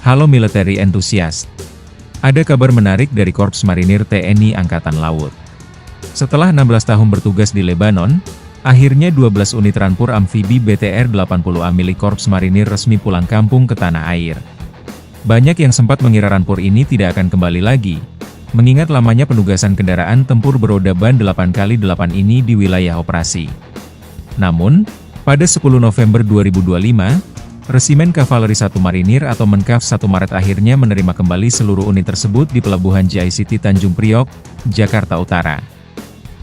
Halo military enthusiast. Ada kabar menarik dari Korps Marinir TNI Angkatan Laut. Setelah 16 tahun bertugas di Lebanon, akhirnya 12 unit rampur amfibi BTR-80A milik Korps Marinir resmi pulang kampung ke tanah air. Banyak yang sempat mengira rampur ini tidak akan kembali lagi, mengingat lamanya penugasan kendaraan tempur beroda ban 8x8 ini di wilayah operasi. Namun, pada 10 November 2025, Resimen Kavaleri 1 Marinir atau Menkав 1 Maret akhirnya menerima kembali seluruh unit tersebut di Pelabuhan JICT Tanjung Priok, Jakarta Utara.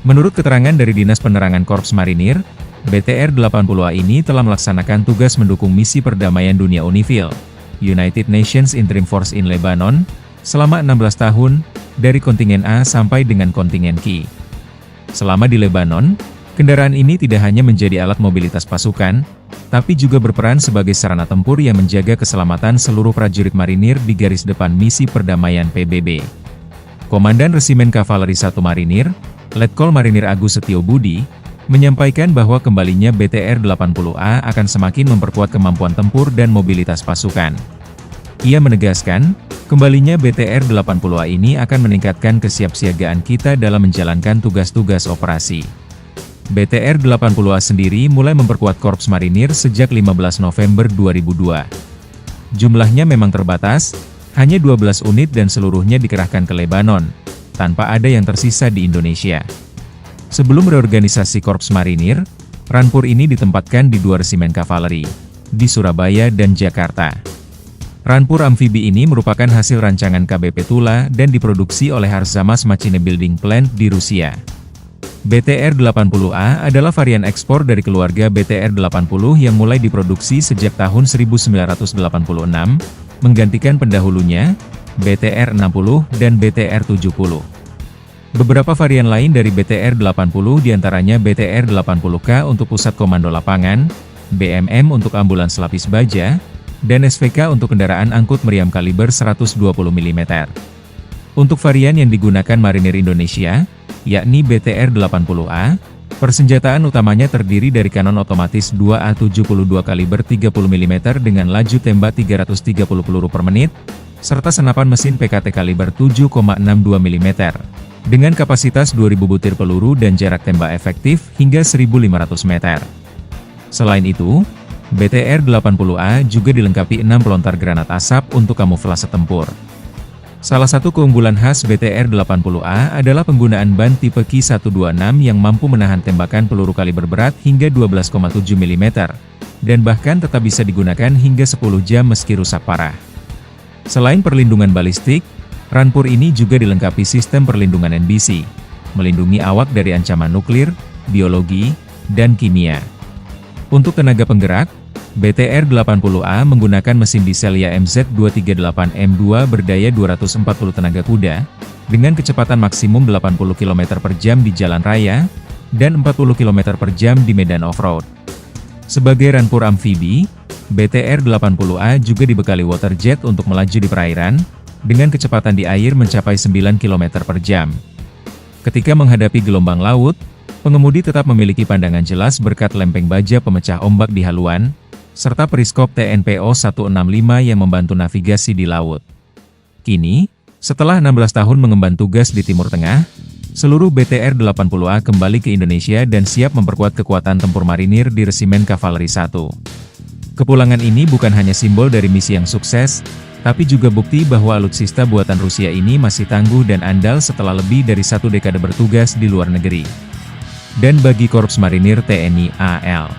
Menurut keterangan dari Dinas Penerangan Korps Marinir, BTR-80A ini telah melaksanakan tugas mendukung misi perdamaian dunia UNIFIL, United Nations Interim Force in Lebanon, selama 16 tahun, dari kontingen A sampai dengan kontingen Q. Selama di Lebanon, kendaraan ini tidak hanya menjadi alat mobilitas pasukan, tapi juga berperan sebagai sarana tempur yang menjaga keselamatan seluruh prajurit marinir di garis depan misi perdamaian PBB. Komandan Resimen Kavaleri 1 Marinir, Letkol Marinir Agus Setio Budi, menyampaikan bahwa kembalinya BTR-80A akan semakin memperkuat kemampuan tempur dan mobilitas pasukan. Ia menegaskan, kembalinya BTR-80A ini akan meningkatkan kesiapsiagaan kita dalam menjalankan tugas-tugas operasi. BTR-80A sendiri mulai memperkuat Korps Marinir sejak 15 November 2002. Jumlahnya memang terbatas, hanya 12 unit dan seluruhnya dikerahkan ke Lebanon, tanpa ada yang tersisa di Indonesia. Sebelum reorganisasi Korps Marinir, rampur ini ditempatkan di 2 resimen kavaleri, di Surabaya dan Jakarta. Rampur amfibi ini merupakan hasil rancangan KBP Tula dan diproduksi oleh Arzamas Machine Building Plant di Rusia. BTR-80A adalah varian ekspor dari keluarga BTR-80 yang mulai diproduksi sejak tahun 1986, menggantikan pendahulunya, BTR-60 dan BTR-70. Beberapa varian lain dari BTR-80 diantaranya BTR-80K untuk Pusat Komando Lapangan, BMM untuk ambulans lapis baja, dan SVK untuk kendaraan angkut meriam kaliber 120 mm. Untuk varian yang digunakan Marinir Indonesia, yakni BTR-80A, persenjataan utamanya terdiri dari kanon otomatis 2A72 kaliber 30 mm dengan laju tembak 330 peluru per menit, serta senapan mesin PKT kaliber 7,62 mm, dengan kapasitas 2000 butir peluru dan jarak tembak efektif hingga 1500 meter. Selain itu, BTR-80A juga dilengkapi 6 pelontar granat asap untuk kamuflase tempur. Salah satu keunggulan khas BTR-80A adalah penggunaan ban tipe Ki-126 yang mampu menahan tembakan peluru kaliber berat hingga 12,7 mm, dan bahkan tetap bisa digunakan hingga 10 jam meski rusak parah. Selain perlindungan balistik, rampur ini juga dilengkapi sistem perlindungan NBC, melindungi awak dari ancaman nuklir, biologi, dan kimia. Untuk tenaga penggerak, BTR-80A menggunakan mesin diesel YAMZ 238M2 berdaya 240 tenaga kuda, dengan kecepatan maksimum 80 km per jam di jalan raya, dan 40 km per jam di medan off-road. Sebagai rampur amfibi, BTR-80A juga dibekali waterjet untuk melaju di perairan, dengan kecepatan di air mencapai 9 km per jam. Ketika menghadapi gelombang laut, pengemudi tetap memiliki pandangan jelas berkat lempeng baja pemecah ombak di haluan, serta periskop TNPO 165 yang membantu navigasi di laut. Kini, setelah 16 tahun mengemban tugas di Timur Tengah, seluruh BTR-80A kembali ke Indonesia dan siap memperkuat kekuatan tempur marinir di Resimen Kavaleri 1. Kepulangan ini bukan hanya simbol dari misi yang sukses, tapi juga bukti bahwa alutsista buatan Rusia ini masih tangguh dan andal setelah lebih dari 1 dekade bertugas di luar negeri. Dan bagi Korps Marinir TNI AL,